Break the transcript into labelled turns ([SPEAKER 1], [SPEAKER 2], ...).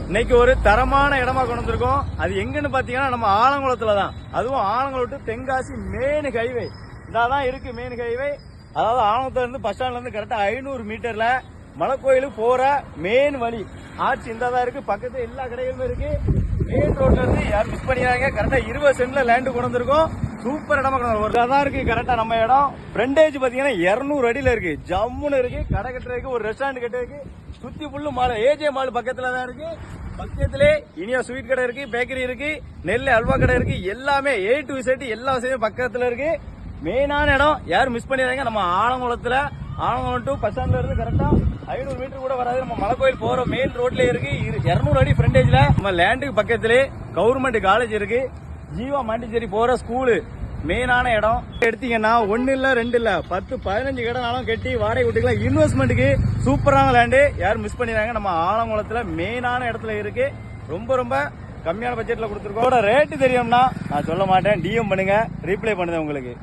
[SPEAKER 1] இன்னைக்கு ஒரு தரமான இடமா கொண்டு வந்திருக்கோம். அது எங்கன்னு பாத்தீங்கன்னா நம்ம ஆலங்குளத்துல தான். அதுவும் Alangulam to Tenkasi main highway இதான் இருக்கு. மெயின் ஹைவே அதாவது ஆலங்குளத்துல இருந்து பஸ் ஸ்டாண்ட்ல இருந்து கரெக்டா 500 மீட்டர்ல மலைக்கோயிலுக்கு போற மெயின் வழி ஆட்சி இந்த தான் இருக்கு. பக்கத்துல எல்லா கடைகளுமே இருக்கு. மெயின் ரோட்ல இருந்து யாரும் மிஸ் பண்ணிடுறாங்க. கரெக்டா 20 சென்ட்ல லேண்டு கொண்டு வந்திருக்கோம். சூப்பர் இடமா கொண்டு ஒரு தான் இருக்கு. கரெக்டா நம்ம இடம் ஃப்ரண்டேஜ் பாத்தீங்கன்னா 200 அடியில இருக்கு. ஜம்முன்னு இருக்கு. கடை கட்டுறதுக்கு ஒரு ரெஸ்டாரண்ட் கட்டுறதுக்கு சுத்தி புல்லு மால் ஏஜே மால் பக்கத்துல தான் இருக்கு. பக்கத்திலே இனியா ஸ்வீட் கடை இருக்கு, பேக்கரி இருக்கு, நெல் அல்வா கடை இருக்கு. எல்லாமே A to Z எல்லா வசதியும் பக்கத்துல இருக்கு. மெயினான இடம் யாரும் மிஸ் பண்ணிடுறாங்க. நம்ம ஆலங்குளத்துல ஆலங்குளம் டு பஸ் ஸ்டாண்ட்ல இருந்து கரெக்டா 500 மீட்டர் கூட வராது. நம்ம மலைக்கோயில் போற மெயின் ரோட்ல இருக்கு. 200 அடி ஃப்ரண்டேஜ்ல நம்ம லேண்டுக்கு பக்கத்திலே கவர்மெண்ட் காலேஜ் இருக்கு. ஜீவா மாண்டிச்சேரி போற ஸ்கூலு மெயினான இடம் எடுத்தீங்கன்னா 1 இல்ல 2 இல்ல 10 15 கடனாலும் கட்டி வாடகை விட்டுக்கலாம். இன்வெஸ்ட்மெண்ட்டுக்கு சூப்பரான லேண்டு யாரும் மிஸ் பண்ணிடுறாங்க. நம்ம ஆலங்குளத்துல மெயினான இடத்துல இருக்கு. ரொம்ப ரொம்ப கம்மியான பட்ஜெட்ல கொடுத்துருக்கோம். ரேட்டு தெரியும்னா நான் சொல்ல மாட்டேன். DM பண்ணுங்க, ரீப்ளை பண்ணுது உங்களுக்கு.